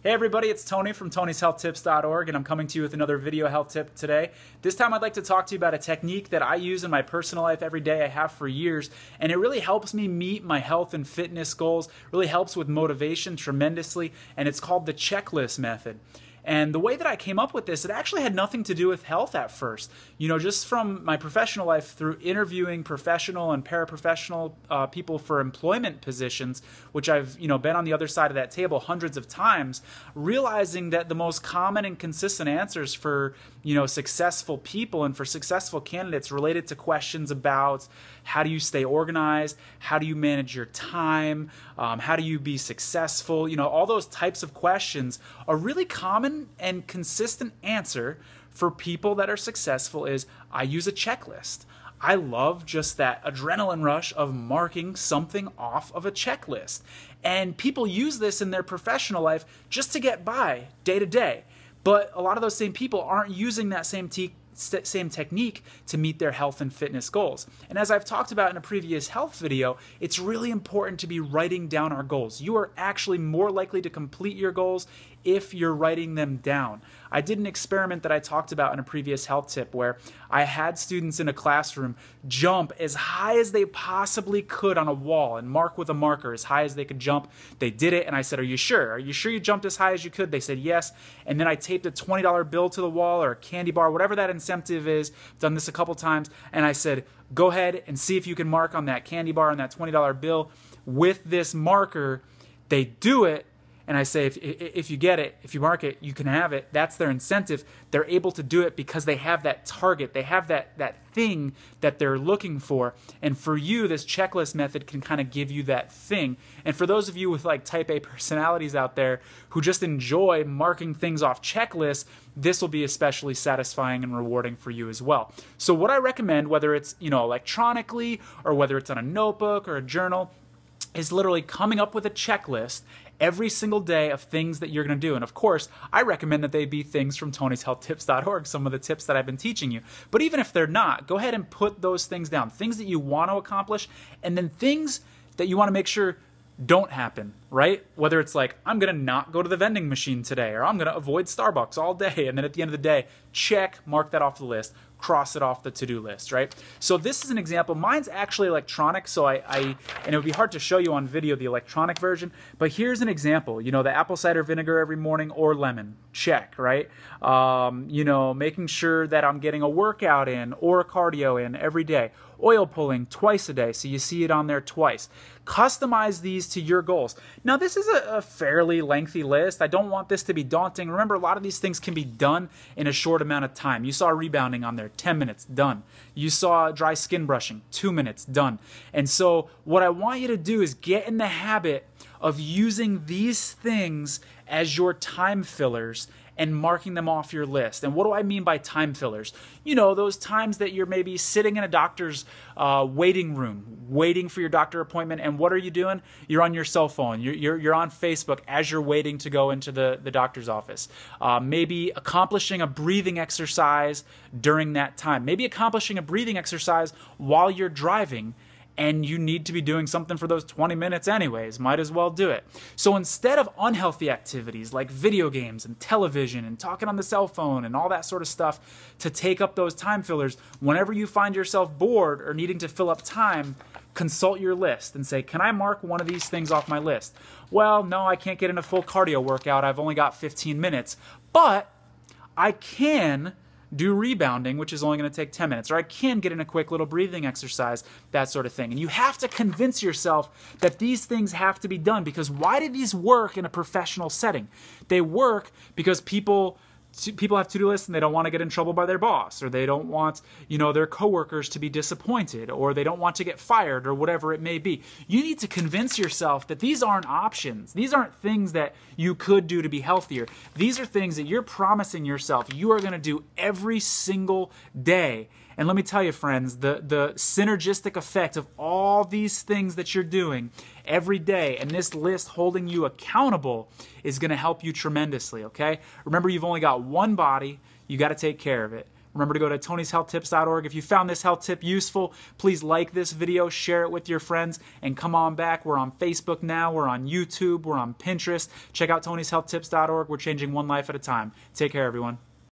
Hey everybody, it's Tony from tonyshealthtips.org, and I'm coming to you with another video health tip today. This time I'd like to talk to you about a technique that I use in my personal life every day. I have for years, and it really helps me meet my health and fitness goals, really helps with motivation tremendously, and it's called the checklist method. And the way that I came up with this, it actually had nothing to do with health at first. You know, just from my professional life through interviewing professional and paraprofessional people for employment positions, which I've, been on the other side of that table hundreds of times, realizing that the most common and consistent answers for, successful people and for successful candidates related to questions about how do you stay organized, how do you manage your time, how do you be successful, all those types of questions are really common and consistent answer for people that are successful is I use a checklist. I love just that adrenaline rush of marking something off of a checklist. And people use this in their professional life just to get by day to day. But a lot of those same people aren't using that same technique to meet their health and fitness goals. And as I've talked about in a previous health video, it's really important to be writing down our goals. You are actually more likely to complete your goals if you're writing them down. I did an experiment that I talked about in a previous health tip where I had students in a classroom jump as high as they possibly could on a wall and mark with a marker as high as they could jump. They did it, and I said, "Are you sure? Are you sure you jumped as high as you could?" They said yes. And then I taped a $20 bill to the wall or a candy bar, whatever that incentive is. I've done this a couple times. And I said, go ahead and see if you can mark on that candy bar and that $20 bill with this marker. They do it. And I say, if you get it, if you mark it, you can have it. That's their incentive. They're able to do it because they have that target. They have that thing that they're looking for. And for you, this checklist method can kind of give you that thing. And for those of you with like type A personalities out there who just enjoy marking things off checklists, this will be especially satisfying and rewarding for you as well. So what I recommend, whether it's electronically or whether it's on a notebook or a journal, is literally coming up with a checklist every single day of things that you're going to do. And of course, I recommend that they be things from tonyshealthtips.org, some of the tips that I've been teaching you. But even if they're not, go ahead and put those things down, things that you want to accomplish, and then things that you want to make sure don't happen, right? Whether it's like, I'm going to not go to the vending machine today, or I'm going to avoid Starbucks all day. And then at the end of the day, check, mark that off the list, cross it off the to-do list, right? So this is an example. Mine's actually electronic, so and it would be hard to show you on video the electronic version, but here's an example. The apple cider vinegar every morning or lemon, check, right? Making sure that I'm getting a workout in or a cardio in every day. Oil pulling twice a day, so you see it on there twice. Customize these to your goals. Now, this is a fairly lengthy list. I don't want this to be daunting. Remember, a lot of these things can be done in a short amount of time. You saw rebounding on there, 10 minutes, done. You saw dry skin brushing, 2 minutes, done. And so what I want you to do is get in the habit of using these things as your time fillers and marking them off your list. And what do I mean by time fillers? Those times that you're maybe sitting in a doctor's waiting room, waiting for your doctor appointment, and what are you doing? You're on your cell phone. You're on Facebook as you're waiting to go into the doctor's office. Maybe accomplishing a breathing exercise during that time. Maybe accomplishing a breathing exercise while you're driving, and you need to be doing something for those 20 minutes anyways. Might as well do it. So instead of unhealthy activities like video games and television and talking on the cell phone and all that sort of stuff to take up those time fillers, whenever you find yourself bored or needing to fill up time, consult your list and say, can I mark one of these things off my list? Well, no, I can't get in a full cardio workout. I've only got 15 minutes, but I can do rebounding, which is only going to take 10 minutes, or I can get in a quick little breathing exercise, that sort of thing. And you have to convince yourself that these things have to be done, because why do these work in a professional setting? They work because people have to-do lists and they don't want to get in trouble by their boss, or they don't want, their coworkers to be disappointed, or they don't want to get fired, or whatever it may be. You need to convince yourself that these aren't options. These aren't things that you could do to be healthier. These are things that you're promising yourself you are going to do every single day. And let me tell you, friends, the synergistic effect of all these things that you're doing every day and this list holding you accountable is going to help you tremendously, okay? Remember, you've only got one body. You got to take care of it. Remember to go to tonyshealthtips.org. If you found this health tip useful, please like this video, share it with your friends, and come on back. We're on Facebook now, we're on YouTube, we're on Pinterest. Check out tonyshealthtips.org. We're changing one life at a time. Take care, everyone.